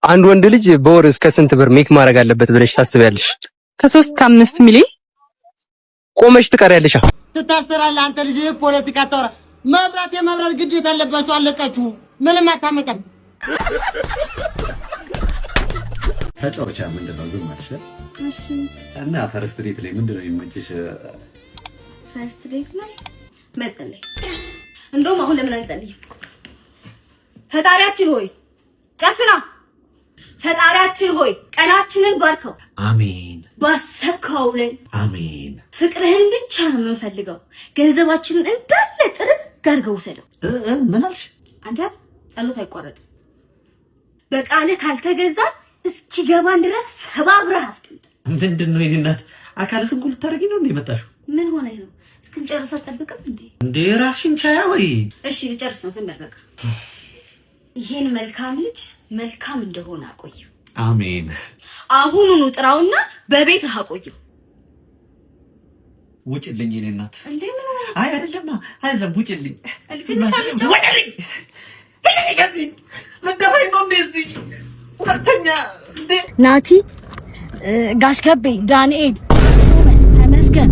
አንድ ወንድ ልጅ በወር እስከ ስንት ብር ሜክ ማድረግ አለበት ብለሽ ታስቢያለሽ? ከ3 እስከ 5 ሚሊዮን። ቆመሽ ትቀሪያለሽ። ትታሰራለህ አንተ ልጅ። ፖለቲካ ታወራ። መብራት የመብራት ግዴታ አለባችሁ። አለቃችሁ ምንም አታመጣም። ተጫውቻ ምንድነው ዝም አልሽ? እሺ። እና ፈርስት ዴት ላይ ምንድነው የሚመችሽ? ፈርስት ዴት ላይ መጸለይ። እንደውም አሁን ለምን አንጸልይ? ፈጣሪያችን ሆይ ጨፍና፣ ፈጣሪያችን ሆይ ቀናችንን ባርከው። አሜን። ባሰብከው ላይ አሜን። ፍቅርህን ብቻ ነው የምንፈልገው። ገንዘባችንን እንዳለ ጥርግ አድርገው ወሰደው። ምን አልሽ? አንተ ጸሎት አይቋረጥም። በቃልህ ካልተገዛ እስኪገባን ድረስ ሰባብረህ አስቀምጥ። ምንድነው የኔ እናት አካለ ስንኩል ልታረጊ ነው እንዴ መጣሽው? ምን ሆነ ነው? እስክንጨርስ አትጠብቅም እንዴ ራስሽን ቻያ ወይ? እሺ ልጨርስ ነው። ዝም በል በቃ። ይሄን መልካም ልጅ መልካም እንደሆነ አቆየው። አሜን። አሁኑኑ ጥራውና በቤትህ አቆየው። ውጭልኝ የኔ እናት። እንዴ ምን ሆነ? አይ አይደለም ውጭልኝ። ትንሽ አልጫው ውጭልኝ። ከዚህ ለደፋይ ነው እንደዚህ ሁለተኛ እንዴ ናቲ፣ ጋሽ ከቤ፣ ዳንኤል፣ ተመስገን፣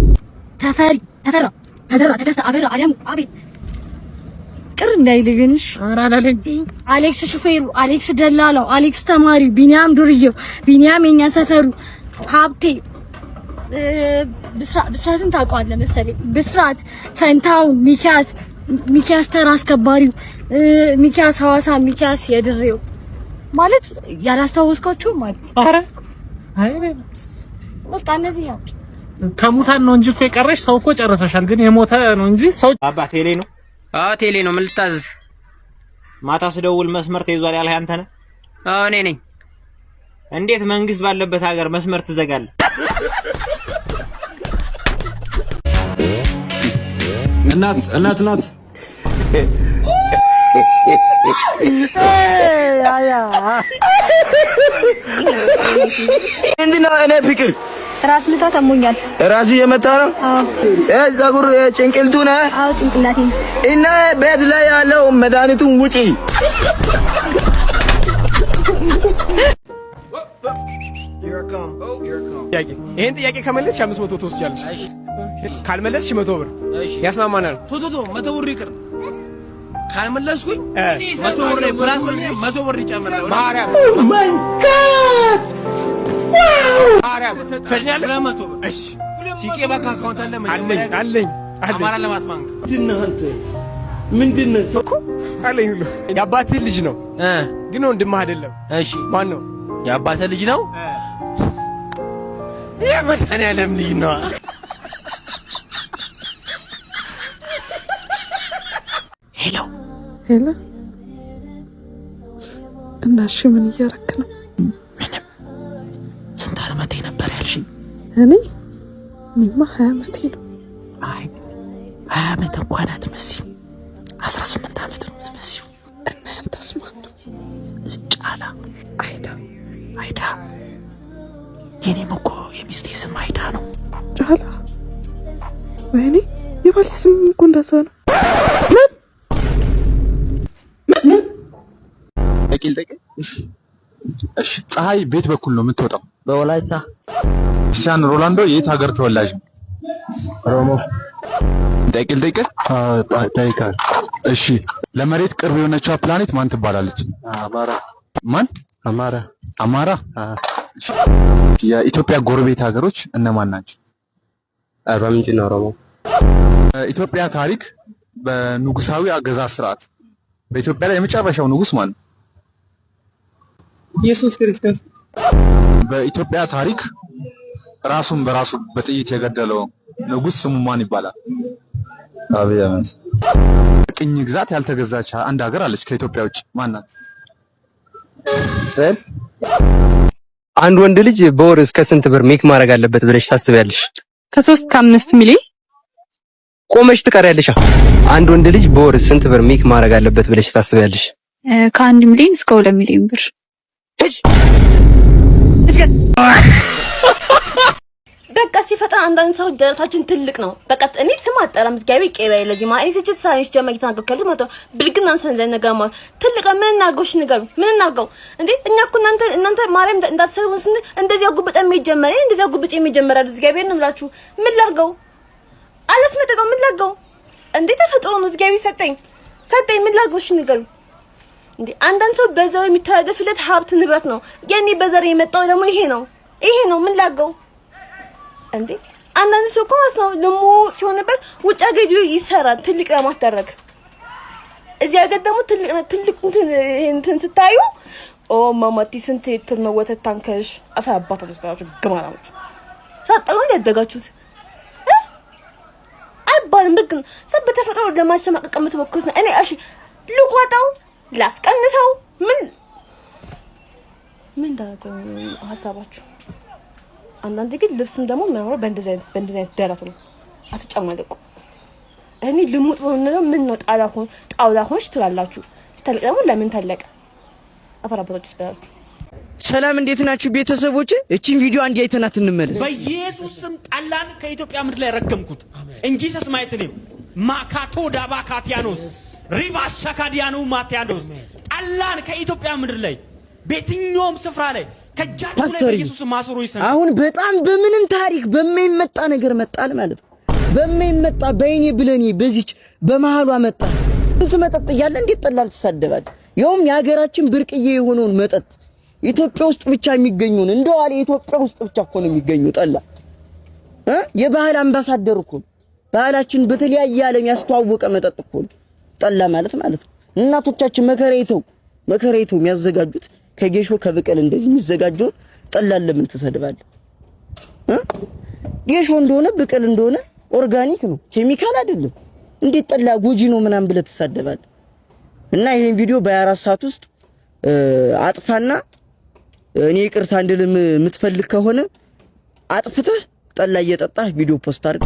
ተፈሪ፣ ተፈራ፣ ተዘራ፣ ተከስተ፣ አበራ፣ አለም፣ አቤት ቅር እንዳይልግንሽ አራዳለኝ። አሌክስ ሹፌሩ፣ አሌክስ ደላላው፣ አሌክስ ተማሪ፣ ቢኒያም ዱርዬው፣ ቢኒያም የኛ ሰፈሩ፣ ሀብቴ፣ ብስራትን ታውቀዋለህ መሰለኝ፣ ብስራት፣ ፈንታው፣ ሚኪያስ ተራ አስከባሪው፣ ሚኪያስ ሐዋሳ፣ ሚኪያስ የድሬው ማለት ያላስታወስኳችሁ ማለት። አረ አይኔ በቃ እነዚህ ያው ከሙታን ነው እንጂ እኮ የቀረሽ ሰው እኮ ጨርሰሻል። ግን የሞተ ነው እንጂ ሰው አባ ቴሌ ነው። ቴሌ ነው። ምን ልታዘዝ? ማታ ስደውል መስመር ተይዟል ያልህ አንተ ነህ? እኔ ነኝ። እንዴት መንግስት ባለበት ሀገር መስመር ትዘጋለህ? እናት ናት። እንዴና እኔ ፍቅር ራስ ምታት አሞኛል። ራስ የመታ ነው። ፀጉር ጭንቅልቱ ነው። አዎ ጭንቅላቴ። እና ቤት ላይ ያለው መድኃኒቱን ውጪ። ይሄን ጥያቄ ከመለስሽ 500 ትወስጃለሽ። ካልመለስሽ 100 ብር ያስማማናል። ቶቶቶ 100 ብር ይቅር። ካልመለስኩኝ 100 ብር ፕላስ ሆኜ 100 ብር ይጨምራል። ማርያም ማይ ጋድ ማርያም ሰኛለሽ 100 ብር። እሺ ሲቄ ባንክ አካውንት አለኝ አማራ ልማት ባንክ። ምንድነው ሰው አለኝ ብሎ የአባትህ ልጅ ነው ግን ወንድምህ አይደለም። እሺ ማን ነው? የአባትህ ልጅ ነው። የመድኃኒዓለም ልጅ ነው። ሄሎ እና እሺ ምን እያደረክ ነው? ምንም። ስንት ዓመቴ ነበር ያልሽኝ? እኔማ 20 ዓመቴ ነው። አይ 20 ዓመት እንኳን አትመስይም። 18 ዓመት ነው የምትመስይው። እና ያንተስ ማን ነው? ጫላ። አይዳ። የኔም እኮ የሚስቴ ስም አይዳ ነው። ጫላ? ወይኔ የባሌ ስም እኮ እንደዛ ነው። እሺ ፀሐይ ቤት በኩል ነው የምትወጣው? በወላይታ። ክርስቲያን ሮላንዶ የት ሀገር ተወላጅ ነው? ሮሞ። ጠይቃል። እሺ ለመሬት ቅርብ የሆነችው ፕላኔት ማን ትባላለች? አማራ። ማን? አማራ። የኢትዮጵያ ጎረቤት ሀገሮች እነማን ናቸው? አርባ ምንጭና ኦሮሞ። ኢትዮጵያ ታሪክ በንጉሳዊ አገዛዝ ስርዓት በኢትዮጵያ ላይ የመጨረሻው ንጉስ ማን ነው? ኢየሱስ ክርስቶስ። በኢትዮጵያ ታሪክ ራሱን በራሱ በጥይት የገደለው ንጉስ ስሙ ማን ይባላል? አብይ አህመድ። ቅኝ ግዛት ያልተገዛች አንድ ሀገር አለች ከኢትዮጵያ ውጭ ማን ናት? እስራኤል። አንድ ወንድ ልጅ በወር እስከ ስንት ብር ሜክ ማድረግ አለበት ብለሽ ታስቢያለሽ? ከ3 እስከ 5 ሚሊዮን። ቆመሽ ትቀሪያለሽ። አንድ ወንድ ልጅ በወር ስንት ብር ሜክ ማድረግ አለበት ብለሽ ታስቢያለሽ? ከ1 ሚሊዮን እስከ 2 ሚሊዮን ብር። በቃ ሲፈጠር አንዳንድ ሰው ደረታችን ትልቅ ነው። በቃ እኔ ስም አጠራም እግዚአብሔር ይቀበል ለዚህ ማለት እዚህ ሳይንስ ጀመር ተናገርከል ማለት ብልግናን ሰንዘን ነገር ማለት ትልቅ ምን እናርገውሽ ነገር ምን እናርገው እንዴ? እኛ እኮ እናንተ ማርያም እንዳትሰሩን ስን እንደዚህ ጉብጠ የሚጀመር እንደዚህ ጉብጭ የሚጀመር አይደል? እግዚአብሔር ነው ብላችሁ ምን ላርገው አላስመጠቀው ምን ላርገው እንዴ? ተፈጥሮ ነው እግዚአብሔር ሰጠኝ ምን ላርገውሽ ነገር እንዴ? አንዳንድ ሰው በዛው የሚተዳደፍለት ሀብት ንብረት ነው። የኔ በዘር የመጣው ደግሞ ይሄ ነው ምን ላርገው እንዴ? አንዳንድ ሰው ማለት ነው ለሙ ሲሆንበት ውጭ ሀገር ይሰራል ትልቅ ለማስደረግ እዚህ ሀገር ደግሞ ትልቅ እንትን ስታዩ ኦ ማማቲ ስንት የተመወተ ታንከሽ አፋ አባታችሁ ባችሁ ግማራችሁ ሳጠሩ ያደጋችሁት አይባልም። በግ ሰብ በተፈጥሮ ለማሸማቀቅ የምትሞክሩት እኔ እሺ ልቆጣው ላስቀንሰው ምን ዳረገው ሐሳባችሁ? አንዳንዴ ግን ልብስን ደግሞ የሚያምረው በእንደዚህ አይነት ደረት ነው። አትጨማለቁ። እኔ ልሙጥ ነው ምን ነው ጣውላ ሆንሽ ትላላችሁ። ስተልቅ ደግሞ ለምን ተለቀ አፈራበቶች ይስበራችሁ። ሰላም እንዴት ናችሁ ቤተሰቦች? እቺን ቪዲዮ አንድ አይተናት እንመለስ። በኢየሱስ ስም ጠላን ከኢትዮጵያ ምድር ላይ ረገምኩት እንጂ ሰስማይትልም ማካቶ ዳባካቲያኖስ ሪባሻካዲያኑ ማቲያኖስ ጠላን ከኢትዮጵያ ምድር ላይ በየትኛውም ስፍራ ላይ ፓስተር አሁን በጣም በምንም ታሪክ በማይመጣ ነገር መጣል ማለት ነው። በማይመጣ በእኔ ብለኔ በዚች በመሃሏ መጣ። እንት መጠጥ እያለ እንዴት ጠላል ተሳደባል? ያውም የሀገራችን ብርቅዬ የሆነውን መጠጥ ኢትዮጵያ ውስጥ ብቻ የሚገኙን እንደው አለ ኢትዮጵያ ውስጥ ብቻ እኮ ነው የሚገኙ ጠላ የባህል አምባሳደር እኮ ባህላችን በተለያየ ዓለም ያስተዋወቀ መጠጥ እኮ ጠላ ማለት ነው። እናቶቻችን መከራይተው የሚያዘጋጁት ከጌሾ ከብቅል እንደዚህ የሚዘጋጀው ጠላል ለምን ተሰድባለ? ጌሾ እንደሆነ ብቅል እንደሆነ ኦርጋኒክ ነው፣ ኬሚካል አይደለም። እንዴት ጠላ ጎጂ ነው ምናምን ብለ ተሳደባለ? እና ይሄን ቪዲዮ በ24 ሰዓት ውስጥ አጥፋና እኔ ይቅርታ እንድልም የምትፈልግ ከሆነ አጥፍተህ ጠላ እየጠጣህ ቪዲዮ ፖስት አድርግ።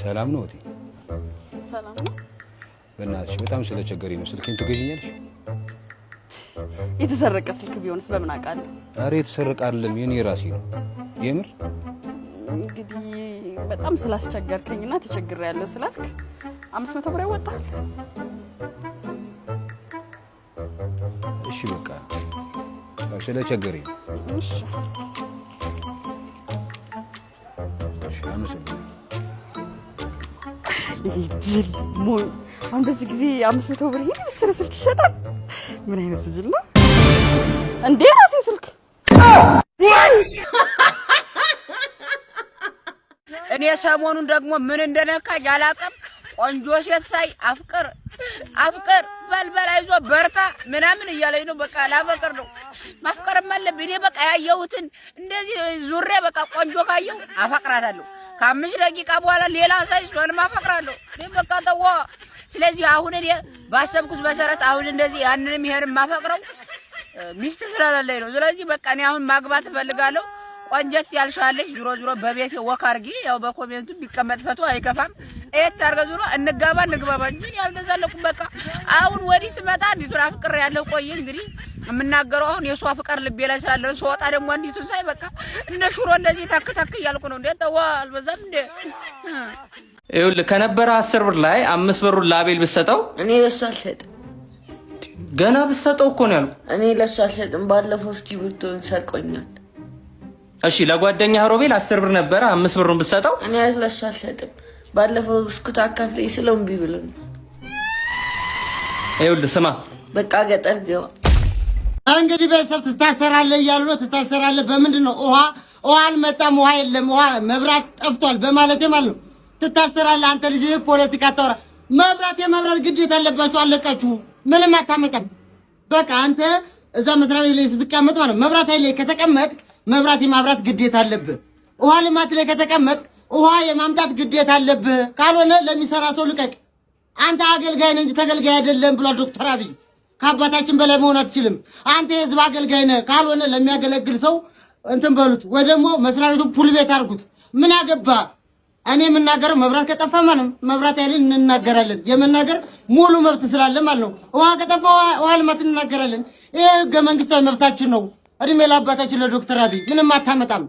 ሰላም ነው እቴ? ሰላም ነው። በእናትሽ በጣም ስለቸገረኝ ነው። ስልኬን ትገዢኛለሽ? የተሰረቀ ስልክ ቢሆንስ በምን አውቃለሁ? ኧረ የተሰረቀ አይደለም የኔ ራሴ ነው። የምር እንግዲህ በጣም ስላስቸገርከኝና ተቸግሬያለሁ ስላልክ 500 ብር ያወጣል። እሺ በቃ ስለቸገረኝ። እሺ ይጅል ሞይ አሁን በዚህ ጊዜ 500 ብር ይሄን መሰለ ስልክ ይሸጣል? ምን አይነት ስጅል ነው እንዴ? ራሴ ስልክ እኔ ሰሞኑን ደግሞ ምን እንደነካ ያላቀም ቆንጆ ሴት ሳይ አፍቅር በልበል አይዞ በርታ ምናምን እያለኝ ነው። በቃ ላፈቅር ነው ማፍቀርም አለብኝ። እኔ በቃ ያየሁትን እንደዚህ ዙሬ በቃ ቆንጆ ካየሁ አፈቅራታለሁ። ከ5 ደቂቃ በኋላ ሌላ ሳይ እሷንም አፈቅራለሁ። እኔ በቃ ተዋ። ስለዚህ አሁን እኔ ባሰብኩት መሰረት አሁን እንደዚህ ያንንም ይሄንም ማፈቅረው ሚስት ስላለኝ ነው። ስለዚህ በቃ እኔ አሁን ማግባት እፈልጋለሁ። ቆንጀት ያልሻለሽ ዙሮ በቤት ወክ አድርጊ። ያው በኮሜንቱ ቢቀመጥ ፈቶ አይከፋም። እየት አድርገ ዙሮ እንግባባ እንጂ ያልተዛለቁ በቃ አሁን ወዲህ ስመጣ እንዲቱን አፍቅር ያለው ቆይ እንግዲህ የምናገረው አሁን የሷ ፍቅር ልቤ ላይ ስላለው ስወጣ ደግሞ እንዲቱን ሳይ በቃ እንደ ሽሮ እንደዚህ ታክታክ እያልኩ ነው። እንዴ ተዋ አልበዛም እንዴ? ይኸውልህ ከነበረ 10 ብር ላይ 5 ብሩን ላቤል ብትሰጠው እኔ ለሱ አልሰጥም። ገና ብትሰጠው እኮ ነው ያልኩህ። እኔ ለሱ አልሰጥም። ባለፈው እስኪብርቶን ሰርቆኛል። እሺ ለጓደኛህ ሮቤል 10 ብር ነበረ 5 ብሩን ብትሰጠው እኔ ለሱ አልሰጥም። ባለፈው ብስኩት አካፍለኝ ስለው እምቢ ብሎኝ። ይኸውልህ ስማ በቃ ገጠር ገባ። እንግዲህ ቤተሰብ ትታሰራለህ እያሉ ነው። ትታሰራለህ በምንድን ነው? ውሃ አልመጣም፣ ውሃ የለም፣ ውሃ መብራት ጠፍቷል በማለቴ ማለት ነው። ትታሰራለህ አንተ ልጅ። ፖለቲካ ታወራ። የመብራት ግዴታ አለባችሁ፣ አለቃችሁ። ምንም አታመጣም። በቃ አንተ እዛ መስሪያ ቤት ላይ ስትቀመጥ ማለት መብራት ኃይል ላይ ከተቀመጥክ መብራት የማብራት ግዴታ አለብህ። ውሃ ልማት ላይ ከተቀመጥክ ውሃ የማምጣት ግዴታ አለብህ። ካልሆነ ለሚሰራ ሰው ልቀቅ። አንተ አገልጋይ ነህ እንጂ ተገልጋይ አይደለም ብሏል ዶክተር አብይ። ከአባታችን በላይ መሆን አትችልም። አንተ የህዝብ አገልጋይ ነህ። ካልሆነ ለሚያገለግል ሰው እንትን በሉት፣ ወይ ደግሞ መስሪያ ቤቱን ፑል ቤት አድርጉት። ምን ያገባ? እኔ የምናገረው መብራት ከጠፋ ማለት መብራት ኃይልን እንናገራለን። የመናገር ሙሉ መብት ስላለ ማለት ነው። ውሃ ከጠፋ ውሃ ልማት እንናገራለን። ይሄ ህገ መንግስታዊ መብታችን ነው። እድሜ ለአባታችን ለዶክተር አብይ። ምንም አታመጣም።